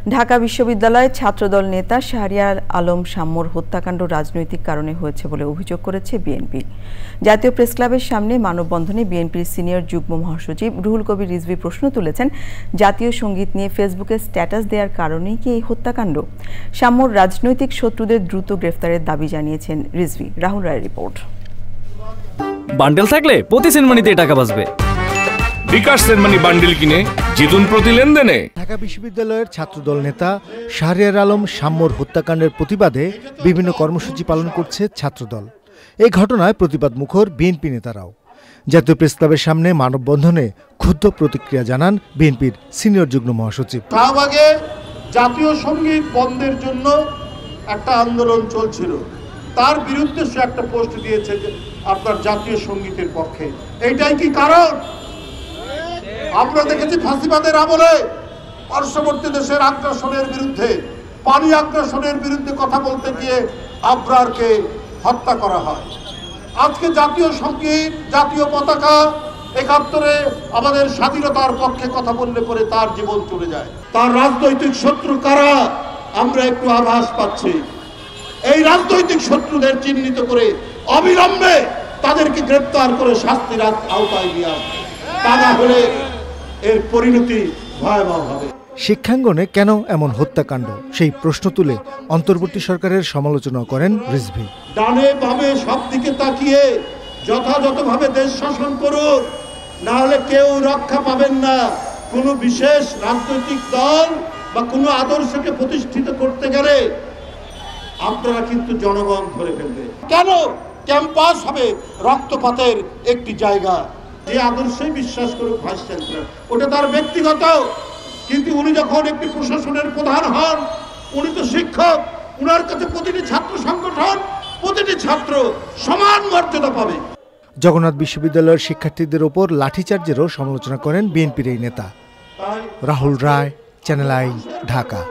ঢাকা বিশ্ববিদ্যালয়ের ছাত্রদল নেতা শাহরিয়ার আলম শাম্মুর হত্যাকাণ্ড রাজনৈতিক কারণে হয়েছে বলে অভিযোগ করেছে বিএনপি। জাতীয় প্রেসক্লাবের সামনে মানববন্ধনে বিএনপির সিনিয়র যুগ্ম মহাসচিব রুহুল কবির রিজভী প্রশ্ন তুলেছেন, জাতীয় সঙ্গীত নিয়ে ফেসবুকে স্ট্যাটাস দেওয়ার কারণেই কি এই হত্যাকাণ্ড? শাম্মুর রাজনৈতিক শত্রুদের দ্রুত গ্রেফতারের দাবি জানিয়েছেন রিজভী। রাহুল রায়ের রিপোর্ট। বান্ডেল থাকলে প্রতি সেনমানিতে টাকা বাঁচবে। বিকাশ সেনমানি বান্ডেল কিনে জিতুন প্রতি লেনদেনে। ঢাকা বিশ্ববিদ্যালয়ের ছাত্রদল নেতা শাহরিয়ার আলম শাম্মুর হত্যাকাণ্ডের প্রতিবাদে বিভিন্ন কর্মসূচি পালন করছে ছাত্রদল। এই ঘটনায় প্রতিবাদ মুখর বিএনপি নেতারাও। জাতীয় প্রেসক্লাবের সামনে মানববন্ধনে ক্ষুব্ধ প্রতিক্রিয়া জানান বিএনপির সিনিয়র যুগ্ম মহাসচিব। শাহবাগে জাতীয় সঙ্গীত বন্ধের জন্য একটা আন্দোলন চলছিল, তার বিরুদ্ধে সে একটা পোস্ট দিয়েছে যে আপনার জাতীয় সঙ্গীতের পক্ষে। এইটাই কি কারণ? আমরা দেখেছি ফাঁসিবাদের আমলে পার্শ্ববর্তী দেশের আগ্রাসনের বিরুদ্ধে, পানি আগ্রাসনের বিরুদ্ধে কথা বলতে গিয়ে আবরারকে হত্যা করা হয়। আজকে জাতীয় সঙ্গীত, জাতীয় পতাকা, ৭১-এ আমাদের স্বাধীনতার পক্ষে কথা বললে পরে তার জীবন চলে যায়। তার রাজনৈতিক শত্রু কারা আমরা একটু আভাস পাচ্ছি। এই রাজনৈতিক শত্রুদের চিহ্নিত করে অবিলম্বে তাদেরকে গ্রেপ্তার করে শাস্তির আওতায় নিয়ে আসবে, তা না হলে এর পরিণতি ভয়াবহ হবে। শিক্ষাঙ্গনে কেন এমন হত্যাকাণ্ড, সেই প্রশ্ন তুলে অন্তর্বর্তী সরকারের সমালোচনা করেন রিজভী। ডানে বামে সব দিকে তাকিয়ে যথাযথভাবে দেশ শাসন করুন, না হলে কেউ রক্ষা পাবেন না। কোনো বিশেষ রাজনৈতিক দল বা কোনো আদর্শকে প্রতিষ্ঠিত করতে গেলে আপনারা কিন্তু জনগণ ধরে ফেলবে। কেন ক্যাম্পাস হবে রক্তপাতের একটি জায়গা? যে আদর্শে বিশ্বাস করুক ভাইস চ্যান্সেলর, ওটা তার ব্যক্তিগত, কিন্তু উনি যখন একটি প্রশাসনের প্রধান হন, উনি তো শিক্ষক, উনার কাছে প্রতিটি ছাত্র সংগঠন, প্রতিটি ছাত্র সমান মর্যাদা পাবে। জগন্নাথ বিশ্ববিদ্যালয়ের শিক্ষার্থীদের ওপর লাঠিচার্জেরও সমালোচনা করেন বিএনপির এই নেতা। রাহুল রায়, চ্যানেল আই, ঢাকা।